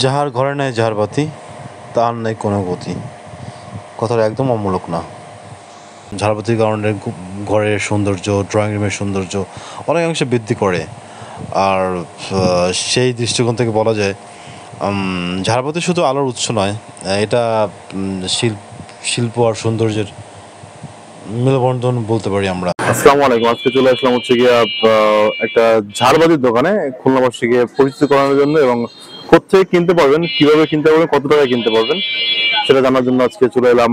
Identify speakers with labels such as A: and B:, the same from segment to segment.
A: যাহার ঘরে নাই যাহার বাতি তার নাই কোনো গতি। কথাটা একদম অমূলক না। ঝাড়বাতির কারণে ঘরের সৌন্দর্য, ড্রয়িং রুমের সৌন্দর্য অনেকাংশে বৃদ্ধি করে। আর সেই দৃষ্টিকোণ থেকে বলা যায় ঝাড়বাতি শুধু আলোর উৎস নয়, এটা শিল্প আর সৌন্দর্যের মেলবন্ধন বলতে পারি আমরা।
B: আসসালামু আলাইকুম। আজকে চলে আসলাম হচ্ছে গিয়ে একটা ঝাড়বাতির দোকানে খুলনাবাসী গিয়ে পরিচিত করানোর জন্য, এবং কোথায় কিনতে পারবেন, কিভাবে কিনতে পারবেন, কত টাকায় কিনতে পারবেন সেটা জানার জন্য আজকে চলে এলাম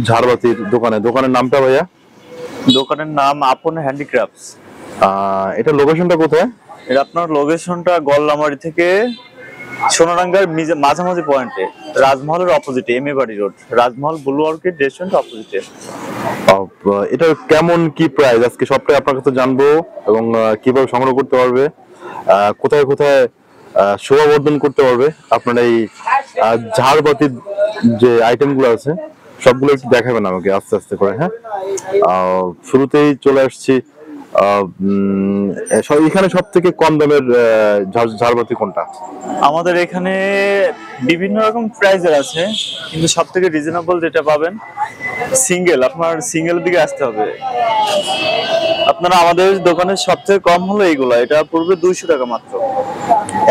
B: ঝাড়বাতির দোকানে। দোকানের নামটা ভাইয়া?
C: দোকানের নাম আপন হ্যান্ডিক্রাফটস।
B: এটা লোকেশনটা কোথায়?
C: এটা আপনার লোকেশনটা গল্লামারি থেকে সোনারাঙ্গার মাঝামাঝি পয়েন্টে, রাজমহলের অপোজিটে, এম এ বাড়ি রোড, রাজমহল ব্লু অর্কিড রেস্টুরেন্ট অপোজিটে।
B: এটা কেমন কি প্রাইস আজকে সবটাই আপনার কাছে জানবো, এবং কিভাবে সংগ্রহ করতে পারবে, কোথায় কোথায় শোভাবর্ধন করতে পারবে আপনার এই ঝাড়বাতির যে আইটেম গুলো আছে সবগুলো একটু দেখাবেন আমাকে আস্তে আস্তে করে। হ্যাঁ, শুরুতেই চলে আসছি। এখানে সব থেকে কম দামের ঝাড়বাতি কোনটা?
C: আমাদের এখানে বিভিন্ন রকম প্রাইজের আছে, কিন্তু সব থেকে রিজনেবল যেটা পাবেন সিঙ্গেল, আপনার সিঙ্গেলের দিকে আসতে হবে। আপনারা আমাদের দোকানের সবথেকে কম হলো এইগুলা, এটা পড়বে 200 টাকা মাত্র।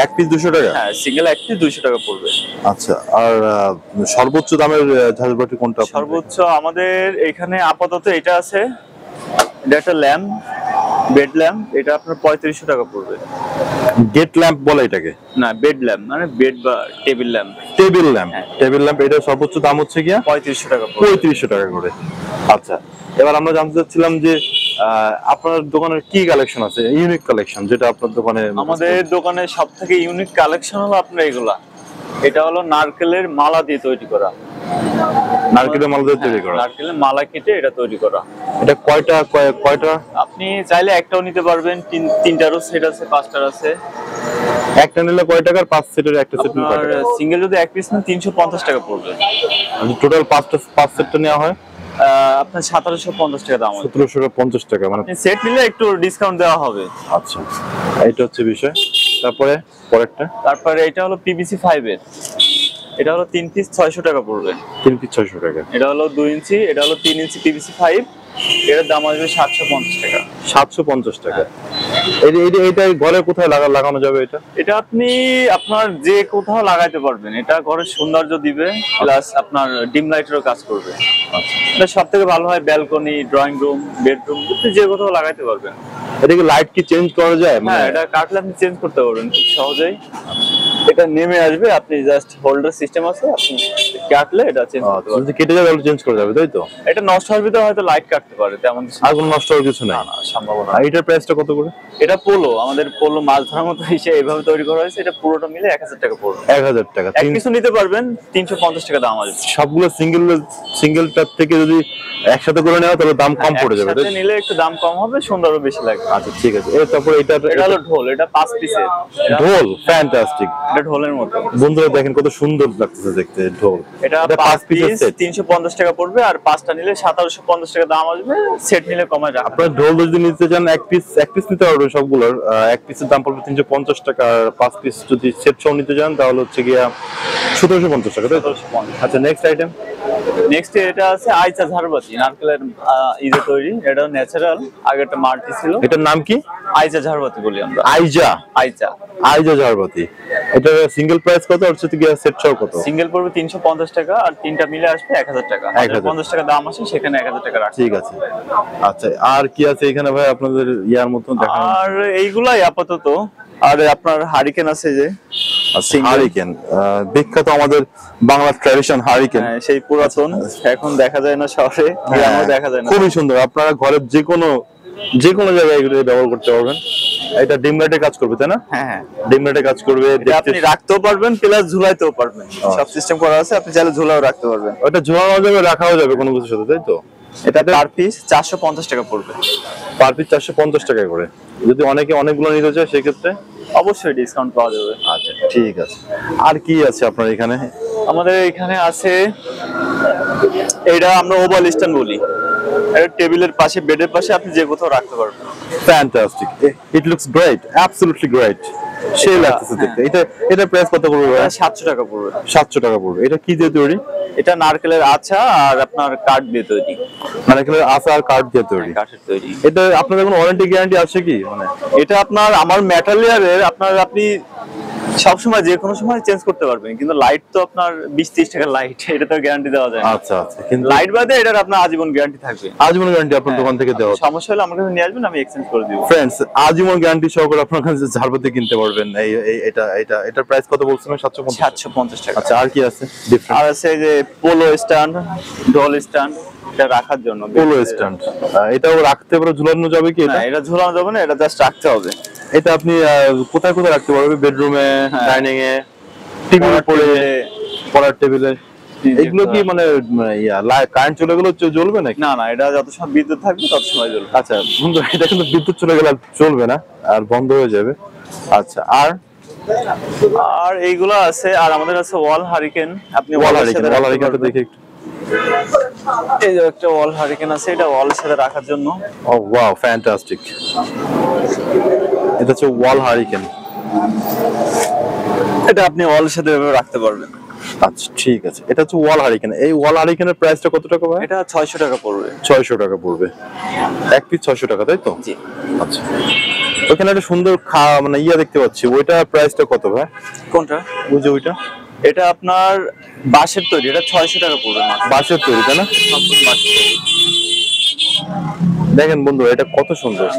B: এক পিস 200 টাকা?
C: হ্যাঁ, সিঙ্গেল এক পিস 200 টাকা পড়বে।
B: আচ্ছা, আর সর্বোচ্চ দামের ঝাড়বাতি কোনটা?
C: সর্বোচ্চ আমাদের এখানে আপাতত এটা আছে, এটা একটা ল্যাম্প, বেড ল্যাম্প, এটা আপনার 3500 টাকা পড়বে।
B: গেট ল্যাম্প বলে এটাকে?
C: না, বেড ল্যাম্প মানে বেড বা table lamp.
B: Table lamp, table lamp, এটা সর্বোচ্চ দাম হচ্ছে গিয়া
C: 3500 টাকা পড়বে।
B: 3500 টাকা করে। আচ্ছা, এবার আমরা জানতে চাচ্ছিলাম যে আপনার দোকানের কি কালেকশন আছে, ইউনিক কালেকশন যেটা আপনার দোকানে?
C: আমাদের দোকানে সবথেকে ইউনিক কালেকশন হলো আপনার এগুলা। এটা হলো নারকেলের মালা দিয়ে তৈরি করা।
B: নারকেলের মালা দিয়ে তৈরি করা?
C: নারকেলের মালা কেটে এটা তৈরি করা।
B: এটা কয়টা?
C: আপনি চাইলে একটাও নিতে পারবেন, তিনটারও সেট আছে, পাঁচটার আছে।
B: একটা নিলে কয় টাকার? 5 সেটের একটা সেট নিলে কয় টাকা?
C: সিঙ্গেল যদি এক পিস নেন 350 টাকা পড়বে।
B: আর টোটাল 5 সেটটা নেওয়া হয়
C: আপনার 1750 টাকা দাম হবে।
B: 1750 টাকা, মানে
C: সেট নিলে একটু ডিসকাউন্ট দেওয়া হবে।
B: আচ্ছা, এটা হচ্ছে বিষয়। তারপরে পরেরটা?
C: তারপরে এটা হলো পিভিসি 5 এর, এটা হলো 3 পিস 600 টাকা পড়বে।
B: 3 পিস 600 টাকা।
C: এটা হলো 2 ইঞ্চি, এটা হলো 3 ইঞ্চি পিভিসি 5, এর দাম আসবে 750 টাকা।
B: 750 টাকা। এইটা ঘরে কোথায় লাগানো যাবে এটা?
C: এটা আপনি আপনার যে কোথাও লাগাইতে পারবেন, এটা ঘরের সৌন্দর্য দিবে, প্লাস আপনার ডিম লাইটেরও কাজ করবে।
B: আচ্ছা,
C: এটা সবথেকে ভালো হয় ব্যালকনি, ড্রয়িং রুম, বেডরুম, আপনি যে কোথাও লাগাইতে পারবেন।
B: এটাকে লাইট কি চেঞ্জ করা যায়?
C: হ্যাঁ, এটা কাটলে আপনি চেঞ্জ করতে পারবেন খুব সহজেই। এটা নেমে আসবে, আপনি জাস্ট হোল্ডার সিস্টেম আছে, আপনি কাটলে এটা চেঞ্জ করতে পারবেন।
B: যদি কেটে যাবে তাহলে চেঞ্জ করে যাবে, তাই তো?
C: এটা নষ্ট হওয়ার ভিতরে হয়তো লাইট কাটতে পারে, তেমন কিছু
B: আর কোনো নষ্ট হওয়ার কিছু নেই?
C: না, সম্ভাবনা।
B: আর এটার প্রাইসটা কত করে?
C: এটা পোলো, আমাদের পোলো মাছ ধরার মতো হিসেবে এভাবে তৈরি করা হয়েছে। এটা পুরোটা মিলে 1000 টাকা পড়বে।
B: 1000 টাকা।
C: এক কিছু নিতে পারবেন 350 টাকা দাম আসবে।
B: সবগুলো সিঙ্গেলটার থেকে যদি একসাথে করে নেওয়া তাহলে দাম কম পড়ে যাবে?
C: একসাথে নিলে একটু দাম কম হবে, সুন্দরও বেশি লাগবে।
B: আচ্ছা, ঠিক আছে। তারপরে
C: এটা হলো ঢোল, এটা 5 পিসের
B: ঢোল। ফ্যান্টাস্টিক।
C: এটা ঢোলের মতো।
B: বন্ধুরা দেখেন কত সুন্দর লাগতেছে দেখতে ঢোল।
C: এটা 5 পিস 350 টাকা পড়বে, আর 5টা নিলে 1750 টাকা দাম আসবে। সেট নিলে কমায় রাখা।
B: আপনারা ঢোল যদি নিতে চান এক পিস নিতে পারবেন সবগুলোর। এক পিসের দাম পড়বে 350 টাকা, আর 5 পিস যদি সেট সহ নিতে চান তাহলে হচ্ছে গিয়া 1750 টাকা, তাই তো? আচ্ছা, নেক্সট আইটেম।
C: নেক্সট এটা আছে আইচা ঝাড়বাতি, নারকেলের ইজে তৈরি। এটা ন্যাচারাল, আগে একটা মাল্টি ছিল।
B: এটার নাম কি?
C: আইচা ঝাড়বাতি বলি আমরা।
B: আইজা?
C: আইচা
B: ঝাড়বাতি। এটা সিঙ্গেল প্রাইস কত, আর হচ্ছে গিয়া সেট সহ কত?
C: সিঙ্গেল পড়বে 350 টাকা, আর তিনটা মিলে আসবে 1000 টাকা। 50 টাকা দাম আছে, সেখানে 1000 টাকা রাখা।
B: ঠিক আছে। আচ্ছা, আর কি আছে এখানে ভাই আপনাদের ইয়ার মতন দেখা?
C: আর এইগুলাই আপাতত। আর আপনার হারিকেন আছে যে
B: হারিকেন, বিখ্যাত আমাদের বাংলা ট্র্যাডিশন হারিকেন।
C: সেই পুরাতন, এখন দেখা যায় না শহরে, গ্রামেও দেখা যায় না।
B: খুবই সুন্দর। আপনারা ঘরের যে কোনো জায়গায় এগুলো ব্যবহার করতে পারবেন। এটা ডিম লাইটে কাজ করবে, তাই না?
C: হ্যাঁ,
B: ডিম লাইটে কাজ করবে।
C: আপনি রাখতেও পারবেন, প্লাস ঝুলাইতেও পারবেন, সব সিস্টেম করা আছে। আপনি চাইলে ঝুলাও রাখতে পারবেন।
B: ওটা ঝোলানো যাবে, রাখাও যাবে কোনো কিছুর সাথে, তাই তো?
C: এটা পার পিস 450 টাকা পড়বে।
B: পার পিস 450 টাকা করে। যদি অনেকগুলো নিতে চায় সেক্ষেত্রে
C: অবশ্যই ডিসকাউন্ট পাওয়া যাবে।
B: আচ্ছা, ঠিক আছে। আর কি আছে আপনার এখানে?
C: আমাদের এখানে আছে, এটা আমরা ওভাল স্ট্যান্ড বলি। এটা টেবিলের পাশে, বেডের পাশে আপনি যে কোথাও রাখতে পারবেন।
B: Fantastic, it looks great, absolutely great. সেই লাগতেছে দেখতে। এটা এটা প্রাইস কত পড়বে ভাই?
C: 700 টাকা পড়বে।
B: 700 টাকা পড়বে। এটা কি দিয়ে তৈরি?
C: এটা নারকেলের আচা আর আপনার কাঠ দিয়ে তৈরি।
B: নারকেলের আচা আর কাঠ দিয়ে তৈরি।
C: কাঠের তৈরি।
B: এটা আপনাদের কোনো ওয়ারেন্টি গ্যারান্টি আছে কি? মানে
C: এটা আপনার আমার মেটালিয়ারের আপনি সবসময় যে কোনো সময় চেঞ্জ করতে পারবেন, কিন্তু লাইট তো আপনার 20-30 টাকা লাইট, এটা তো গ্যারান্টি দেওয়া যায় না।
B: আচ্ছা আচ্ছা, কিন্তু
C: লাইট বাদে এটার আপনার আজীবন গ্যারান্টি থাকবে।
B: আজীবন গ্যারান্টি আপনার দোকান থেকে দেওয়া।
C: সমস্যা হলে আমার কাছে নিয়ে আসবেন, আমি এক্সচেঞ্জ করে দিব।
B: ফ্রেন্ডস, আজীবন গ্যারান্টি সহকারে আপনার কাছে ঝাড়বাতি কিনতে পারবেন। এটার প্রাইস কত বলছেন?
C: 750 টাকা।
B: আচ্ছা, আর কি আছে
C: আর
B: ডিফারেন্ট?
C: আছে যে পোলো স্ট্যান্ড, ডল স্ট্যান্ড, এটা রাখার জন্য।
B: পোলো স্ট্যান্ড, এটাও রাখতে পারে, ঝুলানো যাবে কি?
C: না, এটা ঝুলানো যাবে না, এটা জাস্ট রাখতে হবে।
B: এটা আপনি কোথায় কোথায় রাখতে পারবেন? বেডরুমে, ডাইনিং এ, টিভির উপরে, পড়ার টেবিলে। এগুলো কি মানে কারেন্ট চলে গেলে জ্বলবে নাকি?
C: না না, এটা যত সময় বিদ্যুৎ থাকবে তত সময় জ্বলবে।
B: আচ্ছা বন্ধু, এটা কিন্তু বিদ্যুৎ চলে গেলে আর চলবে না, আর বন্ধ হয়ে যাবে। আচ্ছা, আর
C: এইগুলো আছে। আর আমাদের আছে ওয়াল হারিকেন। আপনি
B: ওয়াল হারিকেনটা দেখে একটু।
C: এই যে একটা ওয়াল হারিকেন আছে, এটা ওয়ালের সাথে রাখার জন্য।
B: ও ওয়াও, ফ্যান্টাস্টিক। এটা হচ্ছে ওয়াল হারিকেন।
C: এটা আপনি ওয়ালের সাথে এভাবে রাখতে পারবেন।
B: আচ্ছা ঠিক আছে, এটা হচ্ছে ওয়াল হারিকেন। এই ওয়াল হারিকেনের প্রাইসটা কত টাকা ভাই?
C: এটা 600 টাকা পড়বে।
B: 600 টাকা পড়বে। এক পিস 600 টাকা, তাই তো?
C: জি।
B: আচ্ছা, ওখানে একটা সুন্দর মানে দেখতে পাচ্ছি, ওইটা প্রাইসটা কত ভাই?
C: কোনটা?
B: ওই যে ওইটা।
C: এটা আপনার বাঁশের তৈরি, এটা 600 টাকা পড়বে।
B: বাঁশের তৈরি, তাই না? দেখেন বন্ধু, এটা কত সুন্দর।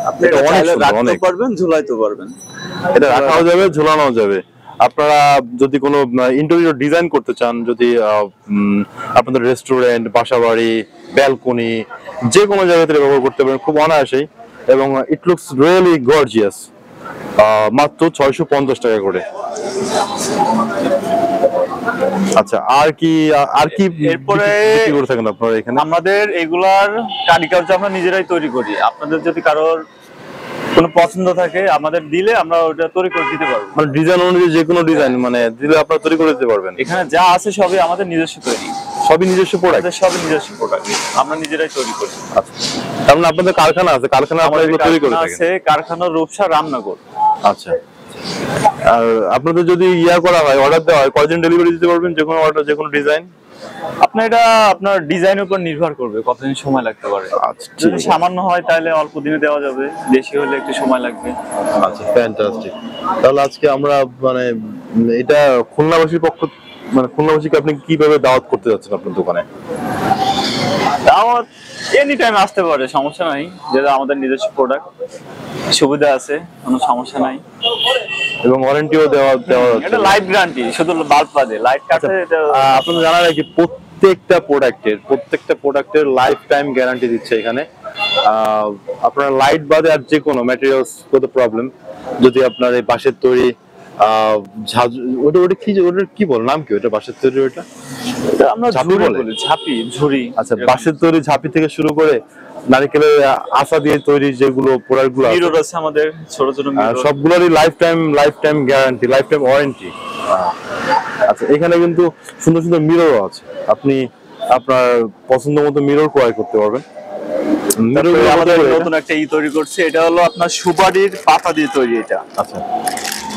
C: আপনি
B: এটা অনেক সুন্দর,
C: রাখতে
B: অনেক।
C: পারবেন, ঝুলাইতে পারবেন।
B: এটা রাখাও যাবে, ঝুলানোও যাবে। আপনারা যদি কোনো ইন্টেরিয়র ডিজাইন করতে চান, যদি আপনাদের রেস্টুরেন্ট, বাসাবাড়ি, ব্যালকনি, যে কোনো জায়গাতে ব্যবহার করতে পারেন খুব অনায়াসেই, এবং ইট লুকস রিয়েলি গর্জিয়াস। মাত্র 650 টাকা করে। আচ্ছা, আর কি
C: এরপরে
B: বিক্রি করে থাকেন আপনারা এখানে?
C: আমাদের এগুলার কারিকার্য আমরা নিজেরাই তৈরি করি। আপনাদের যদি কারোর কোনো পছন্দ থাকে আমাদের দিলে আমরা ওটা তৈরি করে দিতে পারবো।
B: মানে ডিজাইন অনুযায়ী যে কোনো ডিজাইন মানে দিলে আপনারা তৈরি করে দিতে পারবেন?
C: এখানে যা আছে সবই আমাদের নিজস্ব তৈরি,
B: সবই নিজস্ব প্রোডাক্ট?
C: সবই নিজস্ব প্রোডাক্ট, আমরা নিজেরাই তৈরি করি।
B: আচ্ছা, তার মানে আপনাদের কারখানা আছে? কারখানা আপনারা এগুলো তৈরি করে থাকেন?
C: আছে, কারখানা রূপসা, রামনগর।
B: আচ্ছা, আর আপনাদের যদি করা হয়, অর্ডার দেওয়া হয়, কয়দিন ডেলিভারি দিতে পারবেন? যে কোনো অর্ডার, যে কোনো ডিজাইন?
C: এটা আপনার ডিজাইনের উপর নির্ভর করবে কতদিন সময় লাগতে পারে।
B: আচ্ছা,
C: যদি সামান্য হয় তাহলে অল্প দিনে দেওয়া যাবে, বেশি হলে একটু সময় লাগবে।
B: আচ্ছা, ফ্যান্টাস্টিক। তাহলে আজকে আমরা মানে এটা খুলনাবাসীর পক্ষ, মানে খুলনাবাসীকে আপনি কিভাবে দাওয়াত করতে যাচ্ছেন আপনার দোকানে?
C: দাওয়াত এনি টাইম আসতে পারে, সমস্যা নাই। যেটা আমাদের নিজস্ব প্রোডাক্ট, সুবিধা আছে, কোনো সমস্যা নাই।
B: এবং ওয়ারেন্টিও দেওয়া হচ্ছে?
C: এটা লাইফ গ্যারান্টি, শুধু বাল্ব বাদে। লাইট কাটে এটা
B: আপনারা জানার কি প্রত্যেকটা প্রোডাক্টের লাইফ টাইম গ্যারান্টি দিচ্ছে এখানে। আপনার লাইট বাদে আর যে কোনো ম্যাটেরিয়ালস কত প্রবলেম, যদি আপনার এই বাঁশের তৈরি ওটা কি বল, নাম কি ওটা? বাঁশের তৈরি ওটা
C: আমরা
B: ঝাঁপি বলি,
C: ঝাঁপি, ঝুড়ি।
B: আচ্ছা, বাঁশের তৈরি ঝাঁপি থেকে শুরু করে নারকেলের আশা দিয়ে তৈরি যেগুলো প্রোডাক্ট গুলো
C: মিরর আছে আমাদের, ছোট ছোট মিরর,
B: সবগুলোরই lifetime guarantee, lifetime warranty. আচ্ছা, এখানে কিন্তু সুন্দর সুন্দর মিররও আছে, আপনি আপনার পছন্দ মতো মিরর ক্রয় করতে পারবেন।
C: আমাদের নতুন একটা তৈরি করছে, এটা হলো আপনার সুপারির পাতা দিয়ে তৈরি। এটা
B: আচ্ছা,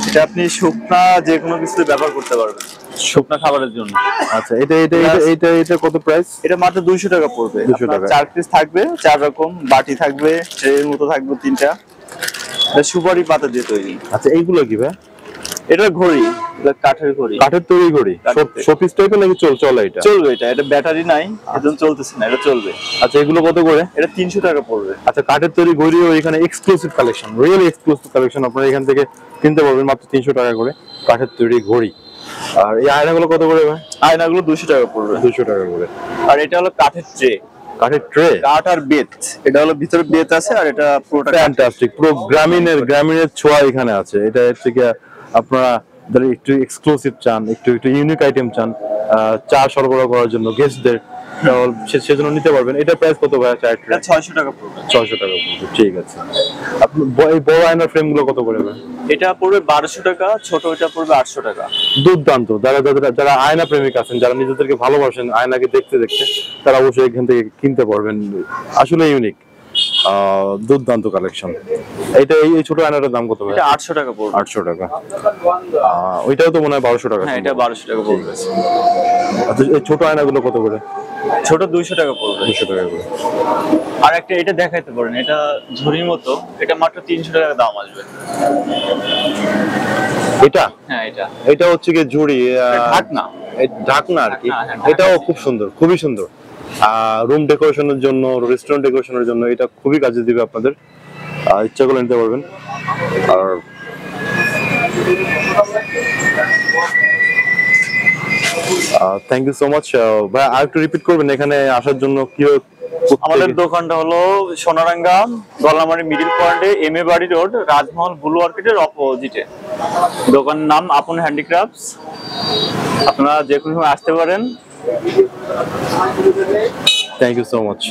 C: এটা আপনি শুকনা যে কোনো কিছুতে ব্যবহার করতে পারবেন, শুকনা খাবারের জন্য।
B: আচ্ছা, এটা কত প্রাইস?
C: এটা মাত্র 200 টাকা পড়বে।
B: 200 টাকা।
C: 4 পিস থাকবে, 4 রকম বাটি থাকবে, ট্রের মতো থাকবে 3টা। এটা সুপারি পাতা দিয়ে তৈরি।
B: আচ্ছা, এইগুলো কি ভাই?
C: এটা ঘড়ি, এটা কাঠের ঘড়ি।
B: কাঠের তৈরি ঘড়ি, শোপিস টাইপের নাকি চলে? এটা
C: চলবে, এটা ব্যাটারি নাই, এজন্য চলতেছে না, এটা চলবে।
B: আচ্ছা, এগুলো কত করে?
C: এটা 300 টাকা পড়বে।
B: আচ্ছা, কাঠের তৈরি ঘড়িও এখানে exclusive collection, really exclusive collection, আপনারা এখান থেকে কিনতে পারবেন মাত্র 300 টাকা করে, কাঠের তৈরি ঘড়ি। আর এই আয়নাগুলো কত করে ভাই?
C: আয়নাগুলো 200 টাকা পড়বে।
B: 200 টাকা করে।
C: আর এটা হলো কাঠের ট্রে,
B: কাঠের ট্রে,
C: কাঠ আর বেত। এটা হলো ভিতরে বেত আছে, আর এটা পুরোটা
B: ফ্যান্টাস্টিক। পুরো গ্রামীণের ছোঁয়া এখানে আছে। এটা হচ্ছে কি আপনারা যারা একটু এক্সক্লুসিভ চান, একটু ইউনিক আইটেম চান, চা সরবরাহ করার জন্য গেস্টদের, সেজন্য নিতে পারবেন। এটা প্রাইস কত ভাই?
C: এটা 600 টাকা পড়বে।
B: 600 টাকা পড়বে, ঠিক আছে। আপনি এই বড় আয়নার ফ্রেম গুলো কত করে ভাই?
C: এটা পড়বে 1200 টাকা, ছোট এটা পড়বে 800 টাকা।
B: দুর্দান্ত। যারা আয়না প্রেমিক আছেন, যারা নিজেদেরকে ভালোবাসেন আয়নাকে দেখতে দেখতে, তারা অবশ্যই এখান থেকে কিনতে পারবেন। আসলে ইউনিক। দুর্দান্ত কালেকশন। এটা এই ছোট আয়নাটার দাম কত ভাই?
C: এটা 800 টাকা পড়বে।
B: 800 টাকা। ওইটাও তো মনে হয় 1200 টাকা।
C: হ্যাঁ, এটা 1200 টাকা পড়বে।
B: আচ্ছা, এই ছোট আয়নাগুলো কত করে?
C: ছোট 200 টাকা পড়বে।
B: 200 টাকা করে।
C: আর একটা এটা দেখাইতে পারেন, এটা ঝুড়ির মতো, এটা মাত্র 300 টাকা দাম আসবে।
B: এটা?
C: হ্যাঁ,
B: এটা হচ্ছে কি ঝুড়ি,
C: ঢাকনা।
B: ঢাকনা আর কি।
C: হ্যাঁ, ঢাকনা।
B: এটাও খুব সুন্দর, খুবই সুন্দর। রুম ডেকোরেশনের জন্য, রেস্টুরেন্ট ডেকোরেশনের জন্য এটা খুবই কাজে দিবে আপনাদের। ইচ্ছা করলে নিতে পারবেন। আর থ্যাংক ইউ সো মাচ ভাই। আর একটু রিপিট করবেন এখানে আসার জন্য কি?
C: আমাদের দোকানটা হলো সোনারাঙ্গা গলামারি মিডিল পয়েন্টে, এম এ বাড়ি রোড, রাজমহল ব্লু মার্কেটের অপোজিটে। দোকানের নাম আপন হ্যান্ডিক্রাফটস। আপনারা যে কোনো সময় আসতে পারেন।
B: Thank you so much.